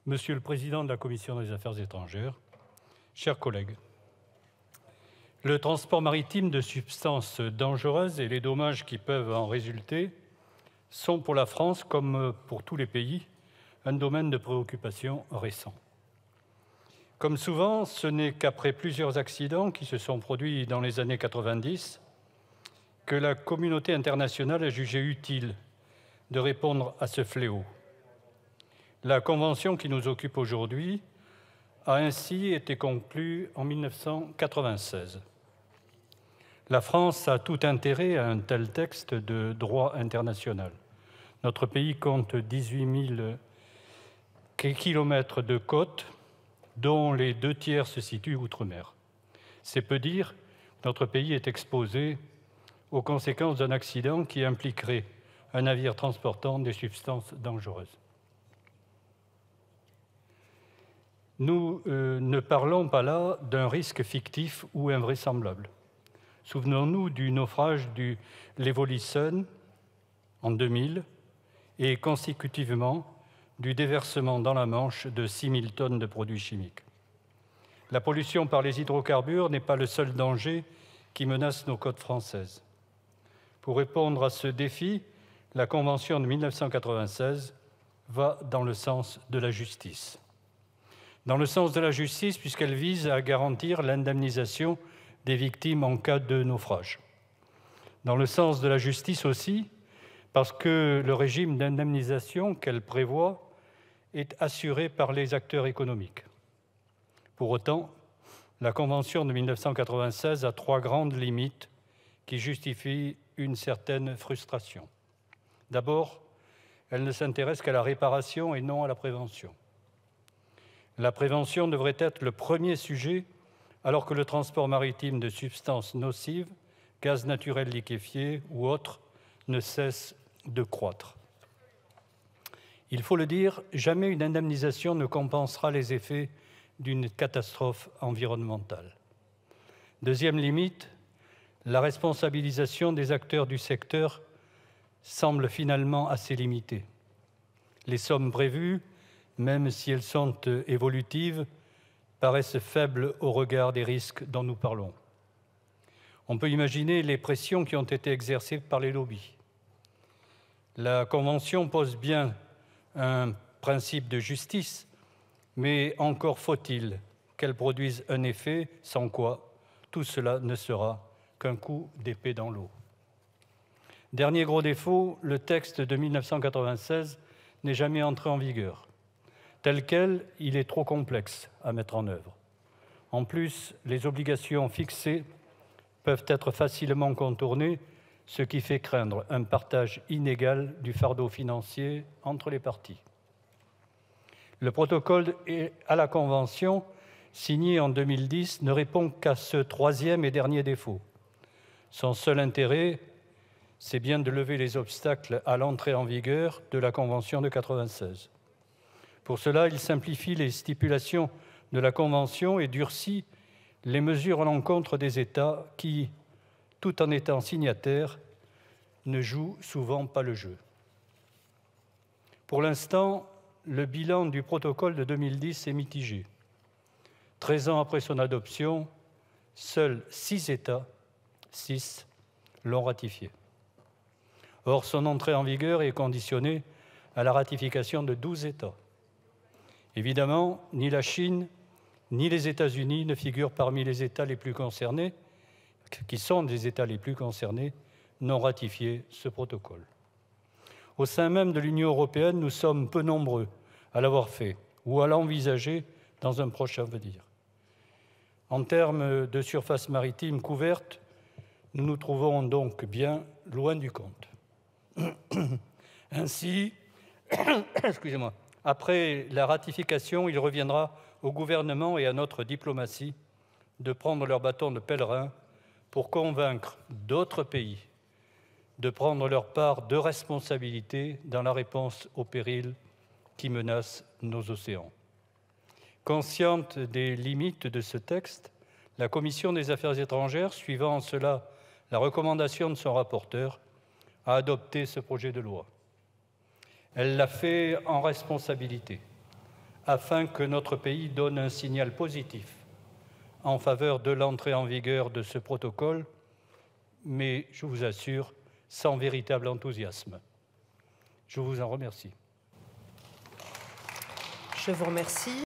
Monsieur le Président de la Commission des Affaires étrangères, chers collègues, le transport maritime de substances dangereuses et les dommages qui peuvent en résulter sont pour la France, comme pour tous les pays, un domaine de préoccupation récent. Comme souvent, ce n'est qu'après plusieurs accidents qui se sont produits dans les années 90 que la communauté internationale a jugé utile de répondre à ce fléau. La convention qui nous occupe aujourd'hui a ainsi été conclue en 1996. La France a tout intérêt à un tel texte de droit international. Notre pays compte 18 000 kilomètres de côte, dont les 2 tiers se situent outre-mer. C'est peu dire que notre pays est exposé aux conséquences d'un accident qui impliquerait un navire transportant des substances dangereuses. Nous ne parlons pas là d'un risque fictif ou invraisemblable. Souvenons-nous du naufrage du l'Evolution en 2000 et consécutivement du déversement dans la Manche de 6 000 tonnes de produits chimiques. La pollution par les hydrocarbures n'est pas le seul danger qui menace nos côtes françaises. Pour répondre à ce défi, la Convention de 1996 va dans le sens de la justice. Dans le sens de la justice, puisqu'elle vise à garantir l'indemnisation des victimes en cas de naufrage. Dans le sens de la justice aussi, parce que le régime d'indemnisation qu'elle prévoit est assuré par les acteurs économiques. Pour autant, la Convention de 1996 a 3 grandes limites qui justifient une certaine frustration. D'abord, elle ne s'intéresse qu'à la réparation et non à la prévention. La prévention devrait être le premier sujet, alors que le transport maritime de substances nocives, gaz naturel liquéfié ou autres, ne cesse de croître. Il faut le dire, jamais une indemnisation ne compensera les effets d'une catastrophe environnementale. Deuxième limite, la responsabilisation des acteurs du secteur semble finalement assez limitée. Les sommes prévues, même si elles sont évolutives, paraissent faibles au regard des risques dont nous parlons. On peut imaginer les pressions qui ont été exercées par les lobbies. La Convention pose bien un principe de justice, mais encore faut-il qu'elle produise un effet, sans quoi tout cela ne sera qu'un coup d'épée dans l'eau. Dernier gros défaut, le texte de 1996 n'est jamais entré en vigueur. Tel quel, il est trop complexe à mettre en œuvre. En plus, les obligations fixées peuvent être facilement contournées, ce qui fait craindre un partage inégal du fardeau financier entre les parties. Le protocole à la Convention, signé en 2010, ne répond qu'à ce 3e et dernier défaut. Son seul intérêt, c'est bien de lever les obstacles à l'entrée en vigueur de la Convention de 1996. Pour cela, il simplifie les stipulations de la Convention et durcit les mesures à l'encontre des États qui, tout en étant signataires, ne jouent souvent pas le jeu. Pour l'instant, le bilan du protocole de 2010 est mitigé. 13 ans après son adoption, seuls 6 États, 6, l'ont ratifié. Or, son entrée en vigueur est conditionnée à la ratification de 12 États. Évidemment, ni la Chine, ni les États-Unis ne figurent parmi les États les plus concernés, qui sont des États les plus concernés, n'ont ratifié ce protocole. Au sein même de l'Union européenne, nous sommes peu nombreux à l'avoir fait ou à l'envisager dans un proche avenir. En termes de surface maritime couverte, nous nous trouvons donc bien loin du compte. Ainsi, après la ratification, il reviendra au gouvernement et à notre diplomatie de prendre leur bâton de pèlerin pour convaincre d'autres pays de prendre leur part de responsabilité dans la réponse aux périls qui menacent nos océans. Consciente des limites de ce texte, la Commission des Affaires étrangères, suivant en cela la recommandation de son rapporteur, a adopté ce projet de loi. Elle l'a fait en responsabilité, afin que notre pays donne un signal positif en faveur de l'entrée en vigueur de ce protocole, mais je vous assure, sans véritable enthousiasme. Je vous en remercie. Je vous remercie.